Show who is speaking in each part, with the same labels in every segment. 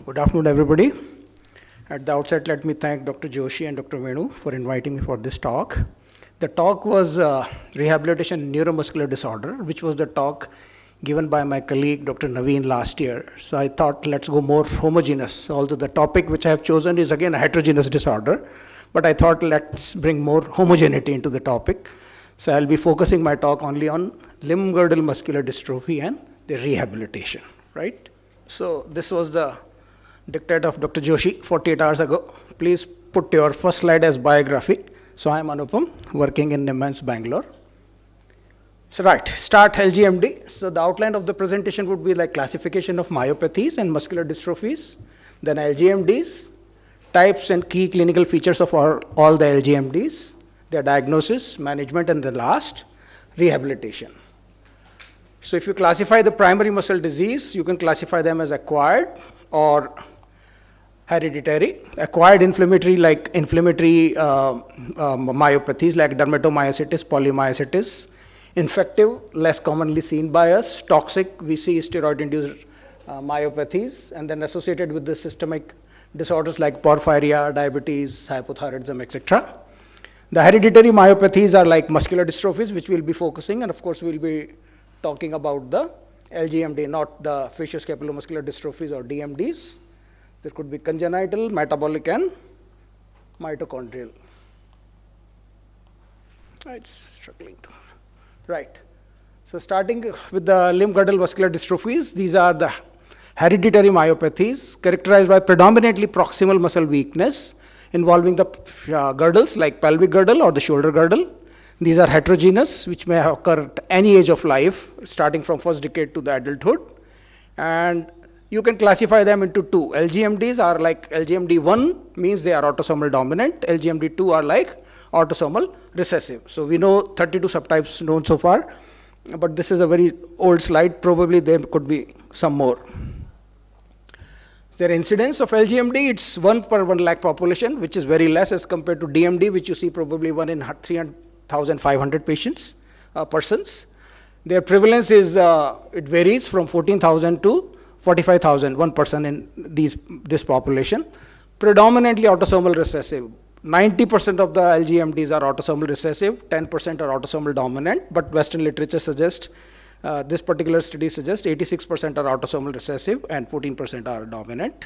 Speaker 1: Good afternoon, everybody. At the outset, let me thank Dr. Joshi and Dr. Venu for inviting me for this talk. The talk was Rehabilitation in Neuromuscular Disorder, which was the talk given by my colleague, Dr. Naveen, last year. So I thought, let's go more homogeneous. Although the topic which I have chosen is again a heterogeneous disorder, but I thought let's bring more homogeneity into the topic. So I'll be focusing my talk only on limb girdle muscular dystrophy and the rehabilitation, right? So this was the dictate of Dr. Joshi 48 hours ago. Please put your first slide as biography. So I'm Anupam, working in NIMHANS, Bangalore. So right, start LGMD. So the outline of the presentation would be like classification of myopathies and muscular dystrophies, then LGMDs, types and key clinical features of all the LGMDs, their diagnosis, management, and the last, rehabilitation. So if you classify the primary muscle disease, you can classify them as acquired or hereditary. Acquired inflammatory myopathies like dermatomyositis, polymyositis. Infective, less commonly seen by us. Toxic, we see steroid-induced myopathies, and then associated with the systemic disorders like porphyria, diabetes, hypothyroidism, etc. The hereditary myopathies are like muscular dystrophies, which we'll be focusing, and of course we'll be talking about the LGMD, not the facioscapulomuscular dystrophies or DMDs. There could be congenital, metabolic, and mitochondrial. It's struggling to. Right. So starting with the limb girdle muscular dystrophies, these are the hereditary myopathies characterized by predominantly proximal muscle weakness involving the girdles like pelvic girdle or the shoulder girdle. These are heterogeneous, which may occur at any age of life, starting from first decade to the adulthood. And you can classify them into two. LGMDs are like LGMD1 means they are autosomal dominant. LGMD2 are like autosomal recessive. So we know 32 subtypes known so far, but this is a very old slide. Probably there could be some more. Their incidence of LGMD, it's 1 per 1 lakh population, which is very less as compared to DMD, which you see probably 1 in 3,500 persons. Their prevalence is, it varies from 14,000 to 45,000, 1 person in this population. Predominantly autosomal recessive. 90% of the LGMDs are autosomal recessive, 10% are autosomal dominant, but Western literature suggests, this particular study suggests 86% are autosomal recessive and 14% are dominant.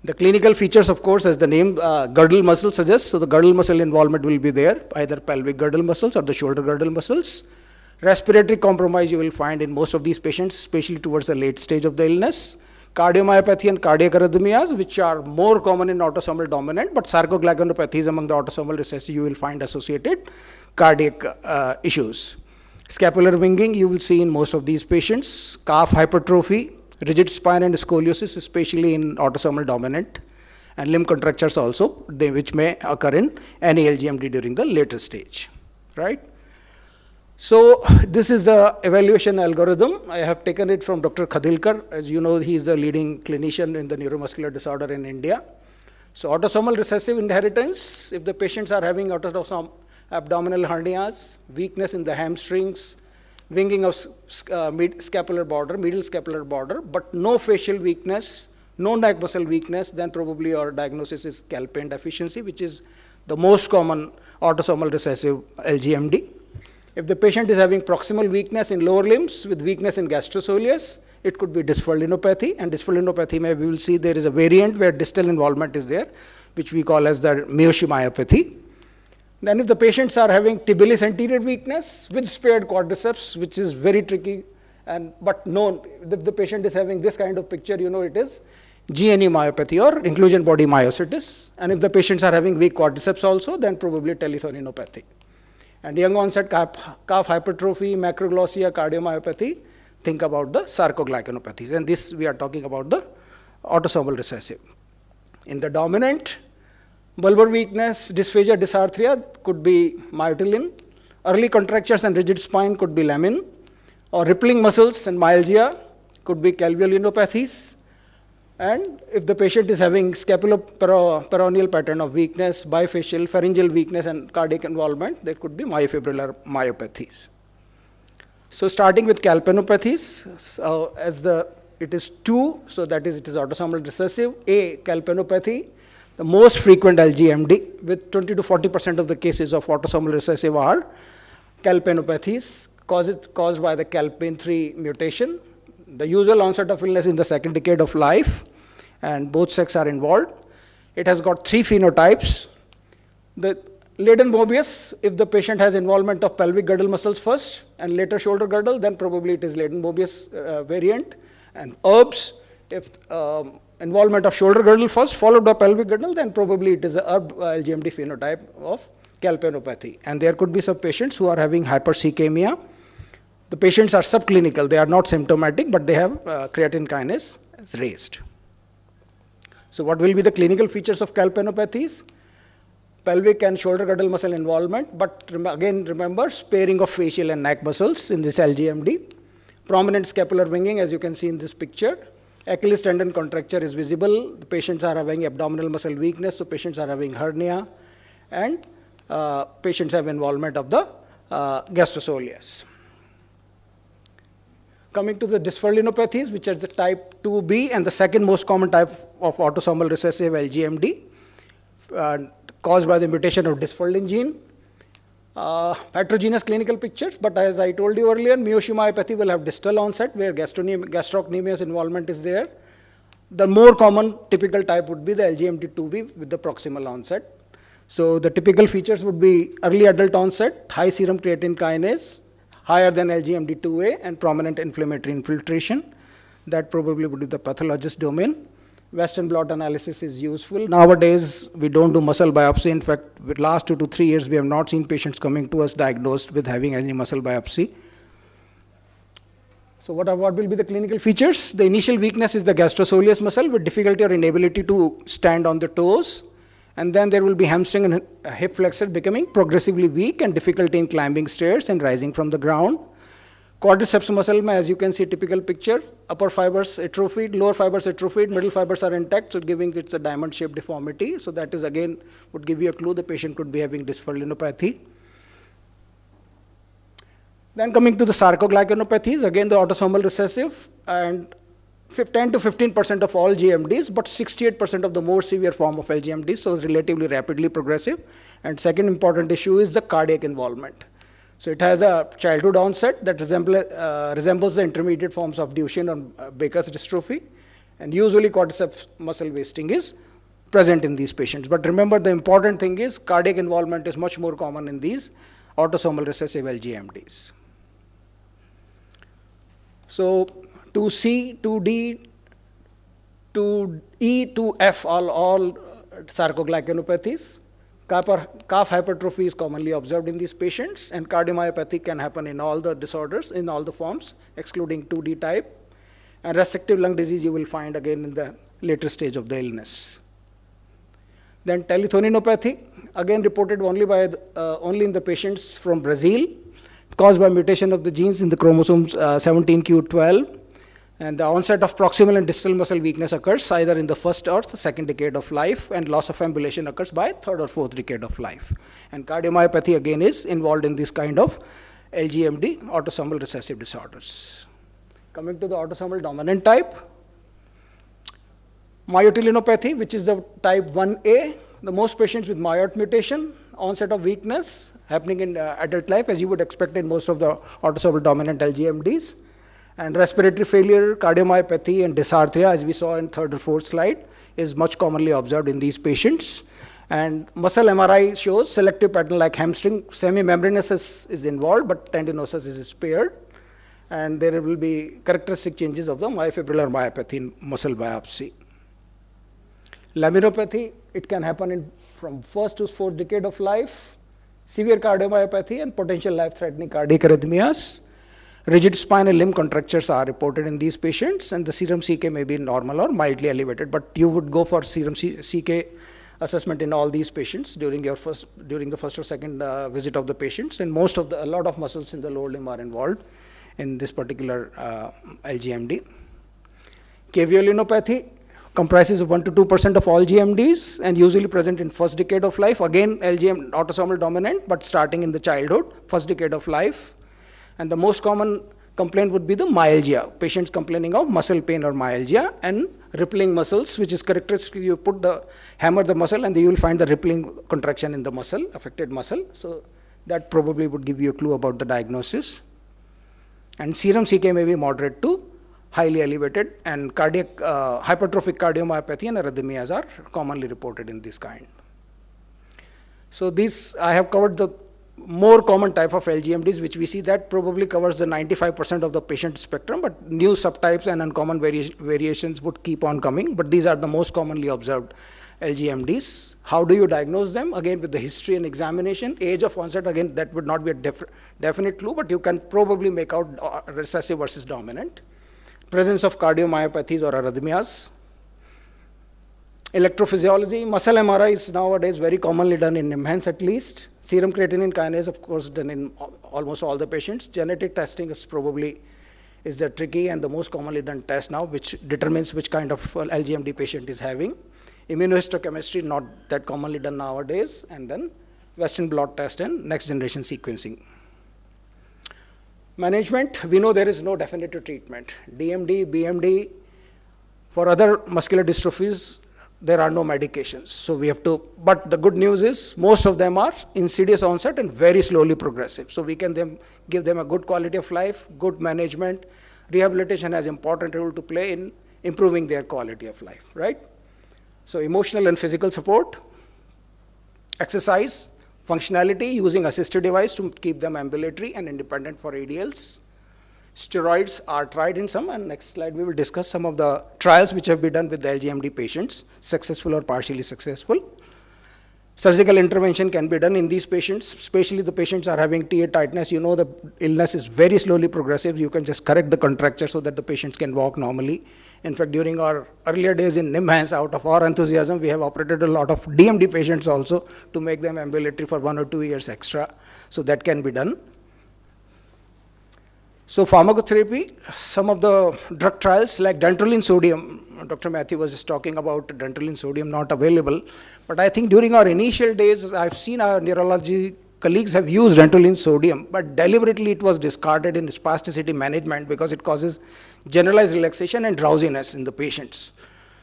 Speaker 1: The clinical features, of course, as the name girdle muscle suggests, so the girdle muscle involvement will be there, either pelvic girdle muscles or the shoulder girdle muscles. Respiratory compromise you will find in most of these patients, especially towards the late stage of the illness. Cardiomyopathy and cardiac arrhythmias, which are more common in autosomal dominant, but sarcoglycanopathies among the autosomal recessive, you will find associated cardiac issues. Scapular winging you will see in most of these patients. Calf hypertrophy, rigid spine and scoliosis, especially in autosomal dominant, and limb contractures also, which may occur in any LGMD during the later stage, right? So this is the evaluation algorithm. I have taken it from Dr. Khadilkar. As you know, he is the leading clinician in the neuromuscular disorder in India. So autosomal recessive inheritance, if the patients are having autosomal abdominal hernias, weakness in the hamstrings, winging of scapular border, medial scapular border, but no facial weakness, no neck muscle weakness, then probably your diagnosis is calpain deficiency, which is the most common autosomal recessive LGMD. If the patient is having proximal weakness in lower limbs with weakness in gastrosoleus, it could be dysphaldinopathy, and dysphaldinopathy, we will see there is a variant where distal involvement is there, which we call as the Miyoshi myopathy. Then if the patients are having tibialis anterior weakness with spared quadriceps, which is very tricky, but known, if the patient is having this kind of picture, you know it is GNE myopathy or inclusion body myositis. And if the patients are having weak quadriceps also, then probably telethoreinopathy. And young onset calf hypertrophy, macroglossia, cardiomyopathy, think about the sarcoglycanopathies. And this we are talking about the autosomal recessive. In the dominant, bulbar weakness, dysphagia, dysarthria could be myotillin. Early contractures and rigid spine could be lamin. Or rippling muscles and myalgia could be calvulinopathies. And if the patient is having scapuloperoneal pattern of weakness, bifacial, pharyngeal weakness, and cardiac involvement, there could be myofibrillar myopathies. So starting with calpainopathies, as the it is 2, so that is it is autosomal recessive. A, calpainopathy, the most frequent LGMD, with 20 to 40% of the cases of autosomal recessive are calpainopathies caused by the calpain-3 mutation. The usual onset of illness in the second decade of life, and both sexes are involved. It has got 3 phenotypes. The Leiden-Mobius, if the patient has involvement of pelvic girdle muscles first and later shoulder girdle, then probably it is Leiden-Mobius variant. And ERBS, if involvement of shoulder girdle first followed by pelvic girdle, then probably it is a ERB LGMD phenotype of calpainopathy. And there could be some patients who are having hypercemia. The patients are subclinical. They are not symptomatic, but they have creatine kinase raised. So what will be the clinical features of calpainopathies? Pelvic and shoulder girdle muscle involvement, but again remember sparing of facial and neck muscles in this LGMD. Prominent scapular winging, as you can see in this picture. Achilles tendon contracture is visible. The patients are having abdominal muscle weakness, so patients are having hernia, and patients have involvement of the gastrosolius. Coming to the dysferlinopathies, which are the type 2B and the second most common type of autosomal recessive LGMD, caused by the mutation of dysferlin gene. Heterogeneous clinical pictures, but as I told you earlier, myoshi-myopathy will have distal onset where gastrocnemius involvement is there. The more common typical type would be the LGMD2B with the proximal onset. So the typical features would be early adult onset, high serum creatine kinase, higher than LGMD2A, and prominent inflammatory infiltration. That probably would be the pathologist domain. Western blot analysis is useful. Nowadays, we don't do muscle biopsy. In fact, with last 2 to 3 years, we have not seen patients coming to us diagnosed with having any muscle biopsy. So what will be the clinical features? The initial weakness is the gastrosoleus muscle with difficulty or inability to stand on the toes. And then there will be hamstring and hip flexor becoming progressively weak and difficulty in climbing stairs and rising from the ground. Quadriceps muscle, as you can see, typical picture. Upper fibers atrophied, lower fibers atrophied, middle fibers are intact, so giving it's a diamond-shaped deformity. So that is again would give you a clue the patient could be having dysferlinopathy. Then coming to the sarcoglycanopathies, again the autosomal recessive, and 10 to 15% of all GMDs, but 68% of the more severe form of LGMDs, so relatively rapidly progressive. And second important issue is the cardiac involvement. So it has a childhood onset that resembles the intermediate forms of Duchenne or Baker's dystrophy, and usually quadriceps muscle wasting is present in these patients. But remember, the important thing is cardiac involvement is much more common in these autosomal recessive LGMDs. So 2C, 2D, 2E, 2F, all sarcoglycanopathies. Calf hypertrophy is commonly observed in these patients, and cardiomyopathy can happen in all the disorders, in all the forms, excluding 2D type. And resective lung disease you will find again in the later stage of the illness. Then telethonopathy, again reported only in the patients from Brazil, caused by mutation of the genes in the chromosomes 17q12. And the onset of proximal and distal muscle weakness occurs either in the first or the second decade of life, and loss of ambulation occurs by third or fourth decade of life. And cardiomyopathy again is involved in this kind of LGMD, autosomal recessive disorders. Coming to the autosomal dominant type, myotelinopathy, which is the type 1A, the most patients with myot mutation, onset of weakness happening in adult life, as you would expect in most of the autosomal dominant LGMDs. And respiratory failure, cardiomyopathy, and dysarthria, as we saw in third or fourth slide, is much commonly observed in these patients. And muscle MRI shows selective pattern like hamstring, semi-membranous is involved, but tendinosus is spared. And there will be characteristic changes of the myofibrillar myopathy in muscle biopsy. Laminopathy, it can happen from first to fourth decade of life. Severe cardiomyopathy and potential life-threatening cardiac arrhythmias. Rigid spine and limb contractures are reported in these patients, and the serum CK may be normal or mildly elevated, but you would go for serum CK assessment in all these patients during the first or second visit of the patients, and a lot of muscles in the lower limb are involved in this particular LGMD. Caviolinopathy comprises of 1 to 2% of all GMDs and usually present in first decade of life. Again, LGM autosomal dominant, but starting in the childhood, first decade of life. And the most common complaint would be the myalgia. Patients complaining of muscle pain or myalgia, and rippling muscles, which is characteristic. You hammer the muscle, and you will find the rippling contraction in the muscle, affected muscle. So that probably would give you a clue about the diagnosis. And serum CK may be moderate to highly elevated, and cardiac hypertrophic cardiomyopathy and arrhythmias are commonly reported in this kind. So these, I have covered the more common type of LGMDs, which we see that probably covers the 95% of the patient spectrum, but new subtypes and uncommon variations would keep on coming, but these are the most commonly observed LGMDs. How do you diagnose them? Again, with the history and examination. Age of onset, again, that would not be a definite clue, but you can probably make out recessive versus dominant. Presence of cardiomyopathies or arrhythmias. Electrophysiology, muscle MRI is nowadays very commonly done in NIMHANS at least. Serum creatinine kinase, of course, done in almost all the patients. Genetic testing is probably the tricky and the most commonly done test now, which determines which kind of LGMD patient is having. Immunohistochemistry, not that commonly done nowadays. And then Western blot test and next generation sequencing. Management, we know there is no definitive treatment. DMD, BMD, for other muscular dystrophies, there are no medications. So we have to, but the good news is most of them are insidious onset and very slowly progressive. So we can give them a good quality of life, good management. Rehabilitation has important role to play in improving their quality of life, right? So emotional and physical support, exercise, functionality, using assistive device to keep them ambulatory and independent for ADLs. Steroids are tried in some, and next slide we will discuss some of the trials which have been done with the LGMD patients, successful or partially successful. Surgical intervention can be done in these patients, especially the patients are having TA tightness. You know the illness is very slowly progressive. You can just correct the contracture so that the patients can walk normally. In fact, during our earlier days in NIMHANS, out of our enthusiasm, we have operated a lot of DMD patients also to make them ambulatory for 1 or 2 years extra. So that can be done. So pharmacotherapy, some of the drug trials like dantrolene sodium, Dr. Matthew was just talking about dantrolene sodium not available, but I think during our initial days, I've seen our neurology colleagues have used dantrolene sodium, but deliberately it was discarded in spasticity management because it causes generalized relaxation and drowsiness in the patients.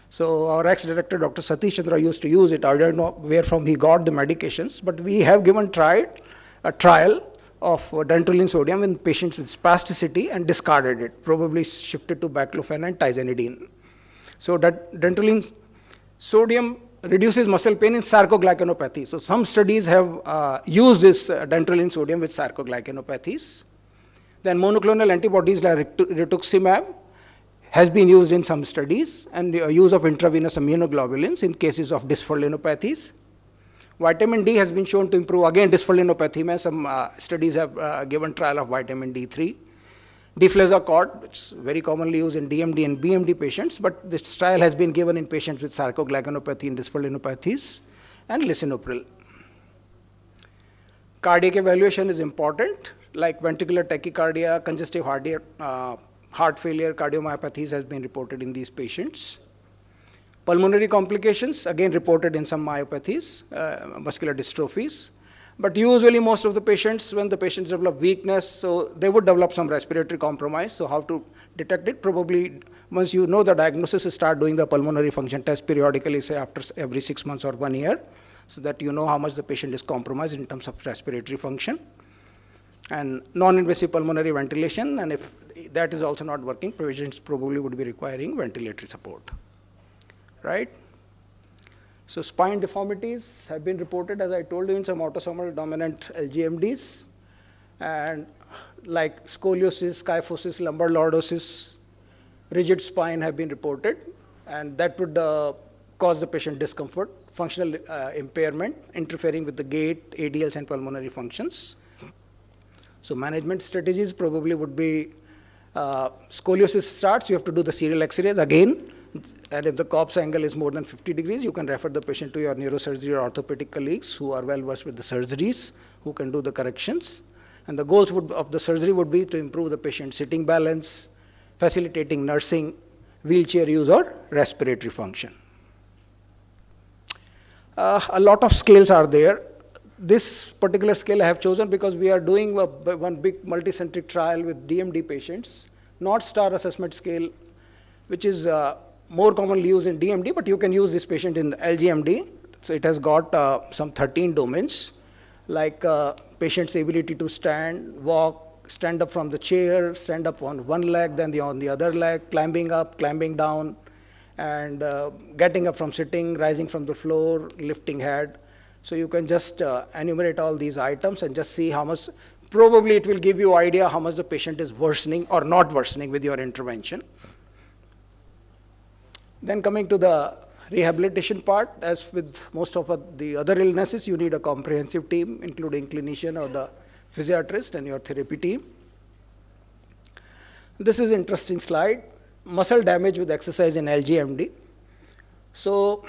Speaker 1: So our ex-director, Dr. Satish Chandra, used to use it. I don't know where from he got the medications, but we have tried a trial of dantrolene sodium in patients with spasticity and discarded it, probably shifted to baclofen and tizanidine. So that dantrolene sodium reduces muscle pain in sarcoglycanopathy. So some studies have used this dantrolene sodium with sarcoglycanopathies. Then monoclonal antibodies like rituximab has been used in some studies, and the use of intravenous immunoglobulins in cases of dysphorinopathies. Vitamin D has been shown to improve, again, dysphorinopathy. Some studies have given trial of vitamin D3. Deflazacort, which is very commonly used in DMD and BMD patients, but this trial has been given in patients with sarcoglycanopathy and dysphorinopathies, and lisinopril. Cardiac evaluation is important, like ventricular tachycardia, congestive heart failure, cardiomyopathies has been reported in these patients. Pulmonary complications, again reported in some myopathies, muscular dystrophies. But usually most of the patients, when the patients develop weakness, so they would develop some respiratory compromise. So how to detect it? Probably once you know the diagnosis, start doing the pulmonary function test periodically, say after every 6 months or 1 year, so that you know how much the patient is compromised in terms of respiratory function. And non-invasive pulmonary ventilation, and if that is also not working, patients probably would be requiring ventilatory support. Right? So spine deformities have been reported, as I told you, in some autosomal dominant LGMDs, and like scoliosis, kyphosis, lumbar lordosis, rigid spine have been reported, and that would cause the patient discomfort, functional impairment, interfering with the gait, ADLs, and pulmonary functions. So management strategies probably would be scoliosis starts, you have to do the serial X-rays again. And if the corpse angle is more than 50 degrees, you can refer the patient to your neurosurgery or orthopedic colleagues who are well versed with the surgeries, who can do the corrections. And the goals of the surgery would be to improve the patient's sitting balance, facilitating nursing, wheelchair use, or respiratory function. A lot of scales are there. This particular scale I have chosen because we are doing one big multicentric trial with DMD patients, not star assessment scale, which is more commonly used in DMD, but you can use this patient in LGMD. So it has got some 13 domains, like patient's ability to stand, walk, stand up from the chair, stand up on one leg, then on the other leg, climbing up, climbing down, and getting up from sitting, rising from the floor, lifting head. So you can just enumerate all these items and just see how much, probably it will give you idea how much the patient is worsening or not worsening with your intervention. Then coming to the rehabilitation part, as with most of the other illnesses, you need a comprehensive team, including clinician or the physiatrist and your therapy team. This is an interesting slide, muscle damage with exercise in LGMD. So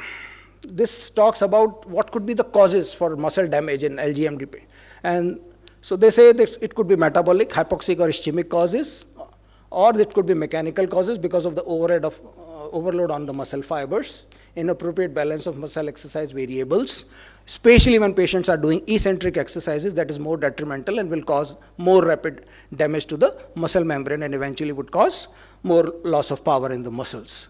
Speaker 1: this talks about what could be the causes for muscle damage in LGMD. And so they say that it could be metabolic, hypoxic or ischemic causes, or it could be mechanical causes because of the overload on the muscle fibers, inappropriate balance of muscle exercise variables, especially when patients are doing eccentric exercises, that is more detrimental and will cause more rapid damage to the muscle membrane and eventually would cause more loss of power in the muscles.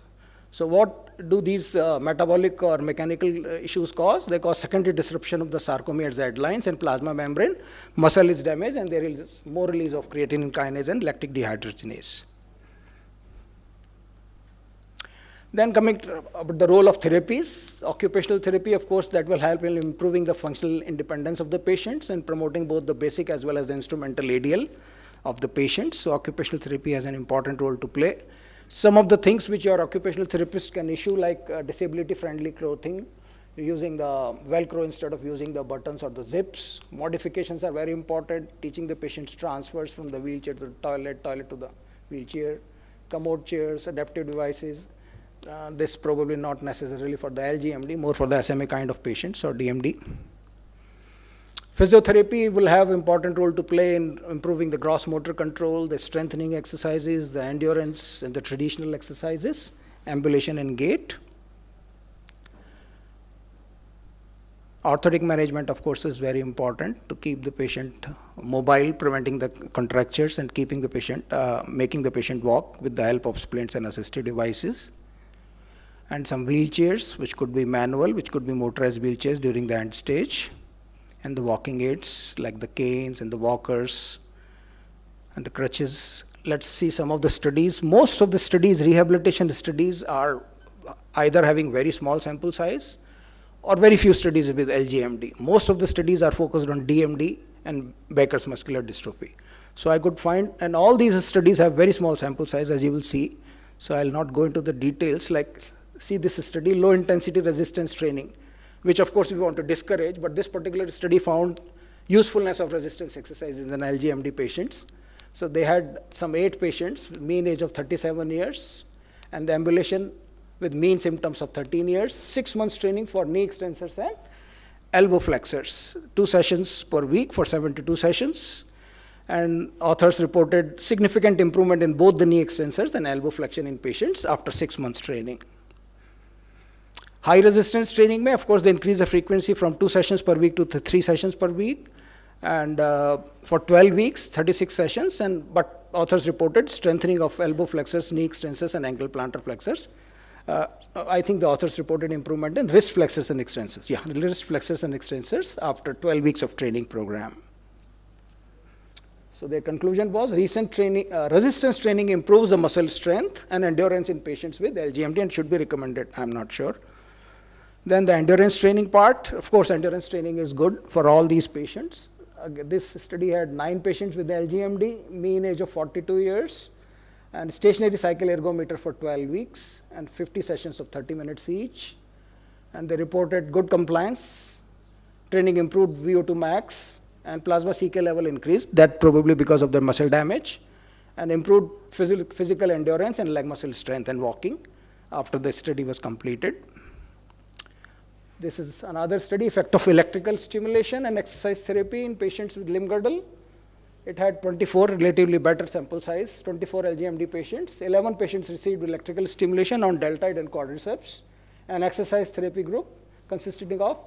Speaker 1: So what do these metabolic or mechanical issues cause? They cause secondary disruption of the sarcomere Z lines and plasma membrane. Muscle is damaged and there is more release of creatine kinase and lactic dehydrogenase. Then coming to the role of therapies, occupational therapy, of course, that will help in improving the functional independence of the patients and promoting both the basic as well as the instrumental ADL of the patients. So occupational therapy has an important role to play. Some of the things which your occupational therapist can issue, like disability-friendly clothing, using the Velcro instead of using the buttons or the zips. Modifications are very important, teaching the patients transfers from the wheelchair to the toilet, toilet to the wheelchair, commode chairs, adaptive devices. This probably not necessarily for the LGMD, more for the SMA kind of patients or DMD. Physiotherapy will have important role to play in improving the gross motor control, the strengthening exercises, the endurance, and the traditional exercises, ambulation and gait. Orthotic management, of course, is very important to keep the patient mobile, preventing the contractures and keeping the patient, making the patient walk with the help of splints and assistive devices. And some wheelchairs, which could be manual, which could be motorized wheelchairs during the end stage. And the walking aids, like the canes and the walkers and the crutches. Let's see some of the studies. Most of the studies, rehabilitation studies, are either having very small sample size or very few studies with LGMD. Most of the studies are focused on DMD and Becker's muscular dystrophy. So I could find, and all these studies have very small sample size, as you will see. So I'll not go into the details, like see this study, low intensity resistance training, which of course we want to discourage, but this particular study found usefulness of resistance exercises in LGMD patients. So they had some 8 patients, mean age of 37 years, and the ambulation with mean symptoms of 13 years, 6 months training for knee extensors and elbow flexors, 2 sessions per week for 72 sessions. And authors reported significant improvement in both the knee extensors and elbow flexion in patients after 6 months training. High resistance training may, of course, they increase the frequency from 2 sessions per week to 3 sessions per week. And for 12 weeks, 36 sessions, but authors reported strengthening of elbow flexors, knee extensors, and ankle plantar flexors. I think the authors reported improvement in wrist flexors and extensors. Yeah, wrist flexors and extensors after 12 weeks of training program. So their conclusion was recent training, resistance training improves the muscle strength and endurance in patients with LGMD and should be recommended. I'm not sure. Then the endurance training part, of course, endurance training is good for all these patients. This study had 9 patients with LGMD, mean age of 42 years, and stationary cycle ergometer for 12 weeks, and 50 sessions of 30 minutes each. And they reported good compliance, training improved VO2 max, and plasma CK level increased, that probably because of their muscle damage, and improved physical endurance and leg muscle strength and walking after the study was completed. This is another study, effect of electrical stimulation and exercise therapy in patients with limb girdle. It had 24 relatively better sample size, 24 LGMD patients. 11 patients received electrical stimulation on deltoid and quadriceps. An exercise therapy group consisting of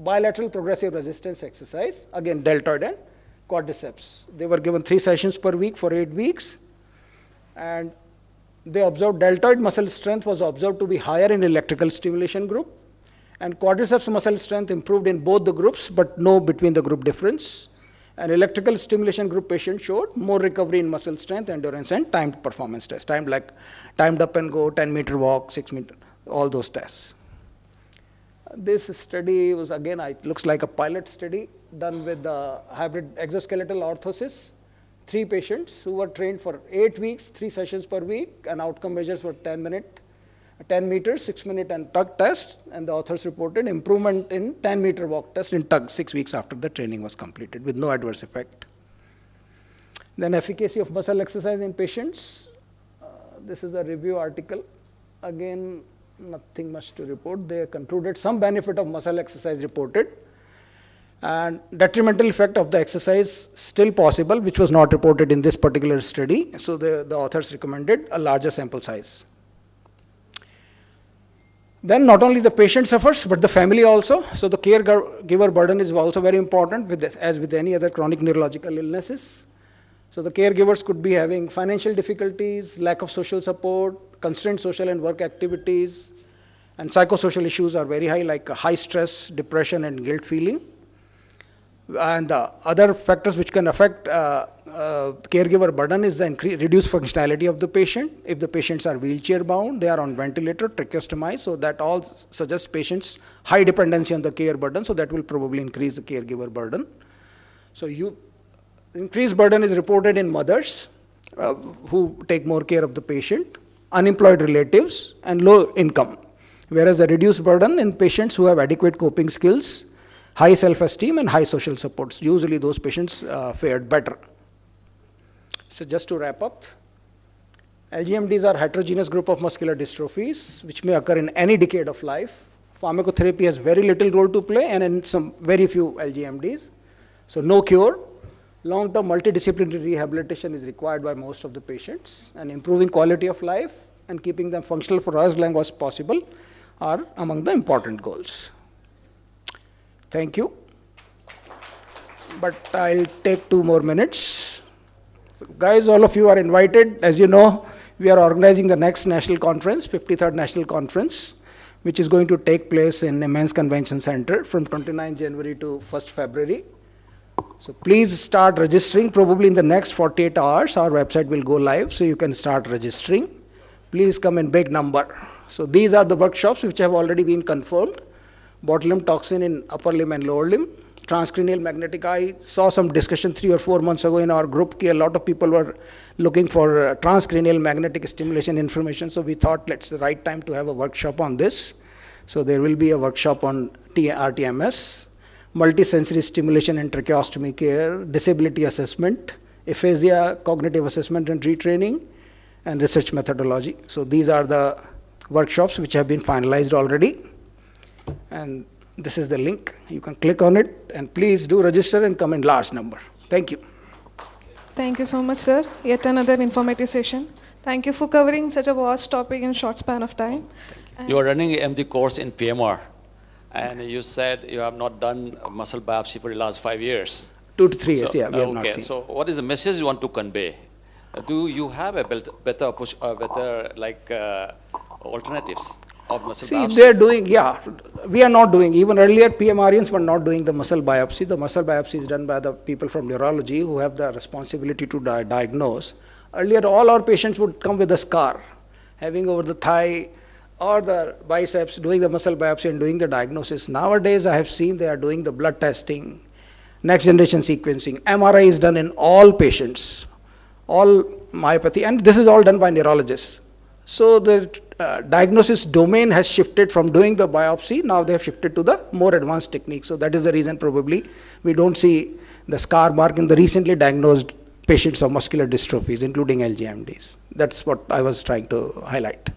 Speaker 1: bilateral progressive resistance exercise, again deltoid and quadriceps. They were given 3 sessions per week for 8 weeks, and they observed deltoid muscle strength was observed to be higher in electrical stimulation group, and quadriceps muscle strength improved in both the groups, but no between the group difference. And electrical stimulation group patient showed more recovery in muscle strength, endurance, and timed performance tests, timed up and go, 10-meter walk, 6-meter, all those tests. This study was, again, it looks like a pilot study done with the hybrid exoskeletal orthosis. 3 patients who were trained for 8 weeks, 3 sessions per week, and outcome measures were 10 meters, 6-minute and tug test, and the authors reported improvement in 10-meter walk test in tug 6 weeks after the training was completed with no adverse effect. Then efficacy of muscle exercise in patients. This is a review article. Again, nothing much to report. They concluded some benefit of muscle exercise reported, and detrimental effect of the exercise still possible, which was not reported in this particular study. So the authors recommended a larger sample size. Then not only the patient suffers, but the family also. So the caregiver burden is also very important, as with any other chronic neurological illnesses. So the caregivers could be having financial difficulties, lack of social support, constrained social and work activities, and psychosocial issues are very high, like high stress, depression, and guilt feeling. And other factors which can affect caregiver burden is the reduced functionality of the patient. If the patients are wheelchair bound, they are on ventilator, tracheostomy, so that all suggests patients high dependency on the care burden, so that will probably increase the caregiver burden. So increased burden is reported in mothers who take more care of the patient, unemployed relatives, and low income, whereas the reduced burden in patients who have adequate coping skills, high self-esteem, and high social supports. Usually those patients fared better. So just to wrap up, LGMDs are heterogeneous group of muscular dystrophies which may occur in any decade of life. Pharmacotherapy has very little role to play, and in some very few LGMDs. So no cure. Long-term multidisciplinary rehabilitation is required by most of the patients, and improving quality of life and keeping them functional for as long as possible are among the important goals. Thank you. But I'll take 2 more minutes. So guys, all of you are invited. As you know, we are organizing the next national conference, 53rd National Conference, which is going to take place in the Men's Convention Center from 29 January to 1st February. So please start registering. Probably in the next 48 hours, our website will go live, so you can start registering. Please come in big number. So these are the workshops which have already been confirmed. Botulinum toxin in upper limb and lower limb. Transcranial magnetic, I saw some discussion 3 or 4 months ago in our group. A lot of people were looking for transcranial magnetic stimulation information, so we thought it's the right time to have a workshop on this. So there will be a workshop on RTMS, multisensory stimulation and tracheostomy care, disability assessment, aphasia, cognitive assessment and retraining, and research methodology. So these are the workshops which have been finalized already. And this is the link. You can click on it, and please do register and come in large number. Thank you.
Speaker 2: Thank you so much, sir. Yet another informative session. Thank you for covering such a vast topic in a short span of time.
Speaker 3: You are running an MD course in PMR, and you said you have not done muscle biopsy for the last 5 years.
Speaker 1: 2 to 3 years, yeah. We have not
Speaker 3: okay,
Speaker 1: seen.
Speaker 3: so what is the message you want to convey? Do you have a better alternatives of muscle biopsy?
Speaker 1: See, they're doing, yeah. We are not doing. Even earlier, PMRians were not doing the muscle biopsy. The muscle biopsy is done by the people from neurology who have the responsibility to diagnose. Earlier, all our patients would come with a scar, having over the thigh or the biceps, doing the muscle biopsy and doing the diagnosis. Nowadays, I have seen they are doing the blood testing, next generation sequencing. MRI is done in all patients, all myopathy, and this is all done by neurologists. So the diagnosis domain has shifted from doing the biopsy, now they have shifted to the more advanced techniques. So that is the reason probably we don't see the scar mark in the recently diagnosed patients of muscular dystrophies, including LGMDs. That's what I was trying to highlight.